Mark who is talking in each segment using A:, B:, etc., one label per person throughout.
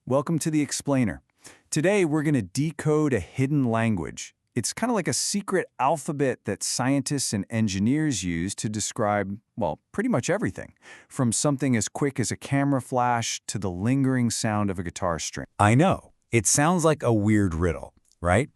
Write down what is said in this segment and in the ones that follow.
A: Welcome to The Explainer. Today, we're going to decode a hidden language. It's kind of like a secret alphabet that scientists and engineers use to describe, well, pretty much everything, from something as quick as a camera flash to the lingering sound of a guitar string.
B: I know. It sounds like a weird riddle, right?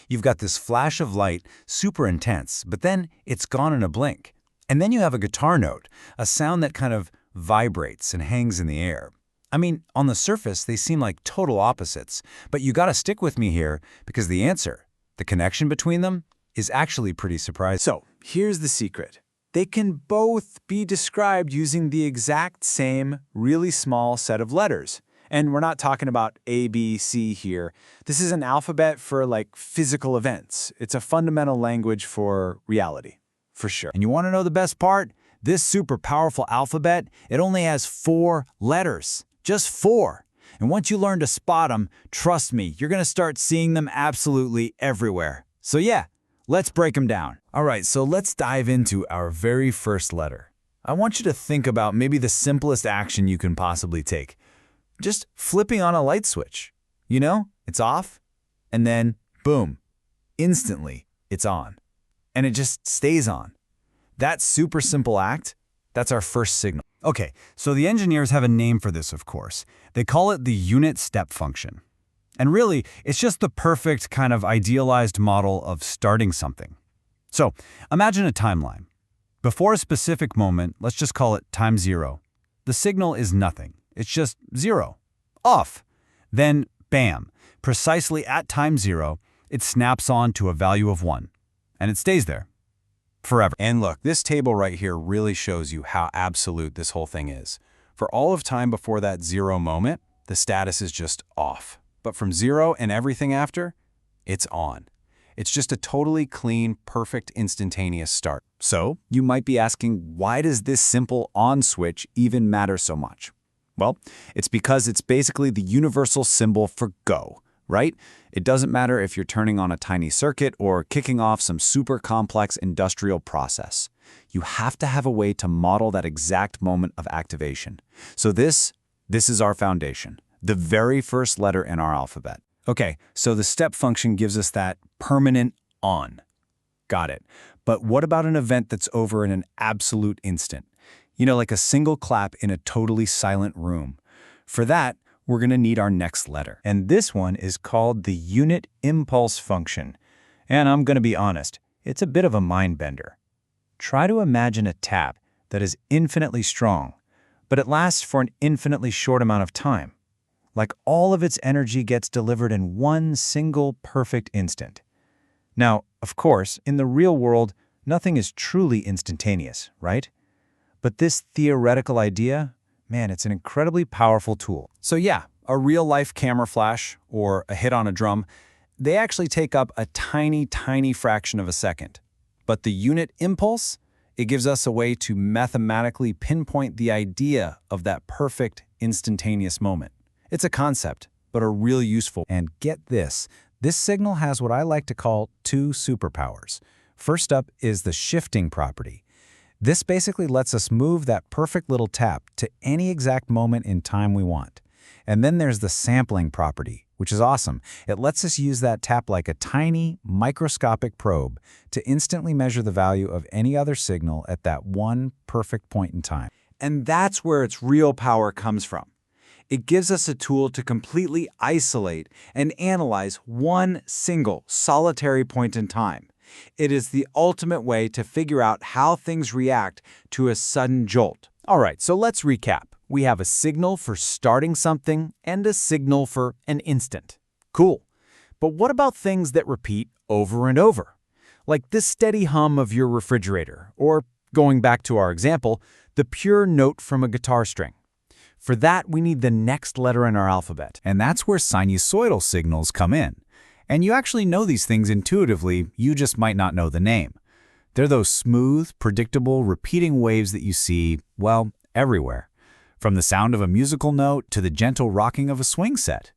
B: You've got this flash of light, super intense, but then it's gone in a blink. And then you have a guitar note, a sound that kind of vibrates and hangs in the air. I mean, on the surface, they seem like total opposites, but you gotta stick with me here because the answer, the connection between them, is actually pretty surprising.
A: So, here's the secret. They can both be described using the exact same really small set of letters. And we're not talking about A, B, C here. This is an alphabet for like physical events. It's a fundamental language for reality, for sure.
B: And you wanna know the best part? This super powerful alphabet, it only has 4 letters. Just 4. And once you learn to spot them, trust me, you're gonna start seeing them absolutely everywhere. So yeah, let's break them down. All right, so let's dive into our very first letter. I want you to think about maybe the simplest action you can possibly take. Just flipping on a light switch. You know, it's off, and then boom, instantly it's on. And it just stays on. That super simple act, that's our first signal. Okay, so the engineers have a name for this, of course. They call it the unit step function. And really, it's just the perfect kind of idealized model of starting something. So imagine a timeline. Before a specific moment, let's just call it time 0. The signal is nothing. It's just 0. Off. Then, bam, precisely at time 0, it snaps on to a value of 1. And it stays there. Forever.
A: And look, this table right here really shows you how absolute this whole thing is. For all of time before that 0 moment, the status is just off. But from 0 and everything after, it's on. It's just a totally clean, perfect, instantaneous start. So, you might be asking, why does this simple on switch even matter so much? Well, it's because it's basically the universal symbol for go, right? It doesn't matter if you're turning on a tiny circuit or kicking off some super complex industrial process. You have to have a way to model that exact moment of activation. So this is our foundation, the very first letter in our alphabet. Okay, so the step function gives us that permanent on. Got it. But what about an event that's over in an absolute instant? You know, like a single clap in a totally silent room. For that, we're going to need our next letter. And this one is called the unit impulse function. And I'm going to be honest, it's a bit of a mind bender. Try to imagine a tap that is infinitely strong, but it lasts for an infinitely short amount of time. Like all of its energy gets delivered in one single perfect instant. Now, of course, in the real world, nothing is truly instantaneous, right? But this theoretical idea, man, it's an incredibly powerful tool. So yeah, a real-life camera flash or a hit on a drum, they actually take up a tiny, tiny fraction of a second. But the unit impulse, it gives us a way to mathematically pinpoint the idea of that perfect instantaneous moment. It's a concept, but a real useful. And get this signal has what I like to call 2 superpowers. First up is the shifting property. This basically lets us move that perfect little tap to any exact moment in time we want. And then there's the sampling property, which is awesome. It lets us use that tap like a tiny, microscopic probe to instantly measure the value of any other signal at that one perfect point in time. And that's where its real power comes from. It gives us a tool to completely isolate and analyze one single, solitary point in time. It is the ultimate way to figure out how things react to a sudden jolt. All right, so let's recap. We have a signal for starting something and a signal for an instant. Cool. But what about things that repeat over and over? Like this steady hum of your refrigerator, or going back to our example, the pure note from a guitar string. For that, we need the next letter in our alphabet.
B: And that's where sinusoidal signals come in. And you actually know these things intuitively, you just might not know the name. They're those smooth, predictable, repeating waves that you see, well, everywhere. From the sound of a musical note to the gentle rocking of a swing set.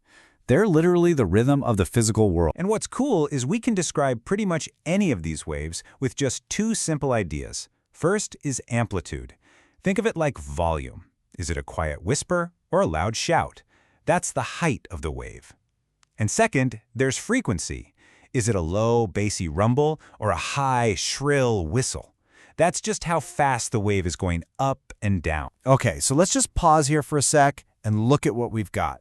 B: They're literally the rhythm of the physical world.
A: And what's cool is we can describe pretty much any of these waves with just 2 simple ideas. First is amplitude. Think of it like volume. Is it a quiet whisper or a loud shout?
C: That's the height of the wave. And second, there's frequency. Is it a low, bassy rumble or a high, shrill whistle? That's just how fast the wave is going up and down.
A: Okay, so let's just pause here for a sec and look at what we've got.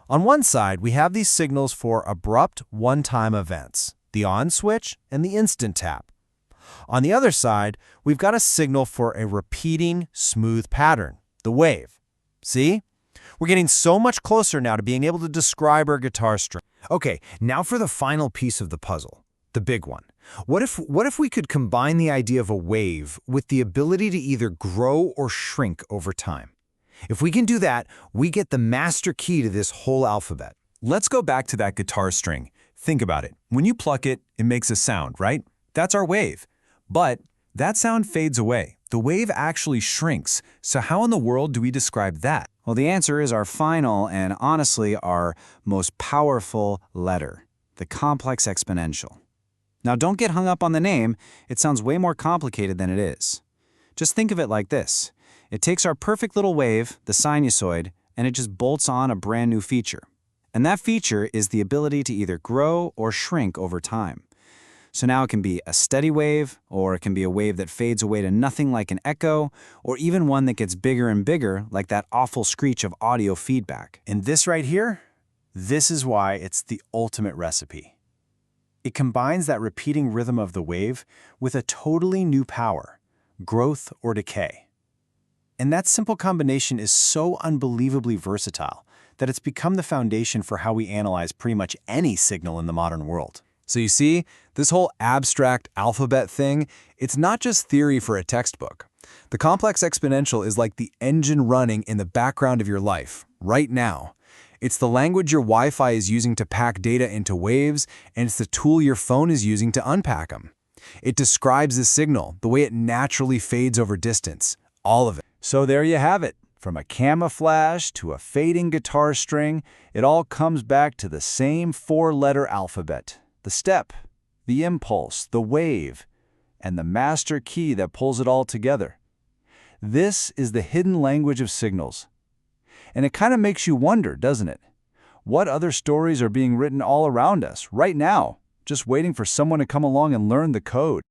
A: On one side, we have these signals for abrupt, one-time events, the on switch and the instant tap. On the other side, we've got a signal for a repeating, smooth pattern, the wave. See? We're getting so much closer now to being able to describe our guitar string.
C: Okay, now for the final piece of the puzzle, the big one. What if we could combine the idea of a wave with the ability to either grow or shrink over time? If we can do that, we get the master key to this whole alphabet.
D: Let's go back to that guitar string. Think about it. When you pluck it, it makes a sound, right? That's our wave. But that sound fades away. The wave actually shrinks. So how in the world do we describe that?
B: Well, the answer is our final and honestly our most powerful letter, the complex exponential. Now, don't get hung up on the name. It sounds way more complicated than it is. Just think of it like this. It takes our perfect little wave, the sinusoid, and it just bolts on a brand new feature. And that feature is the ability to either grow or shrink over time. So now it can be a steady wave, or it can be a wave that fades away to nothing like an echo, or even one that gets bigger and bigger like that awful screech of audio feedback.
A: And this right here, this is why it's the ultimate recipe. It combines that repeating rhythm of the wave with a totally new power, growth or decay. And that simple combination is so unbelievably versatile that it's become the foundation for how we analyze pretty much any signal in the modern world.
D: So you see, this whole abstract alphabet thing, it's not just theory for a textbook. The complex exponential is like the engine running in the background of your life, right now. It's the language your Wi-Fi is using to pack data into waves, and it's the tool your phone is using to unpack them. It describes the signal, the way it naturally fades over distance, all of it.
B: So there you have it. From a camouflage to a fading guitar string, it all comes back to the same four-letter alphabet. The step, the impulse, the wave, and the master key that pulls it all together. This is the hidden language of signals. And it kind of makes you wonder, doesn't it? What other stories are being written all around us, right now, just waiting for someone to come along and learn the code?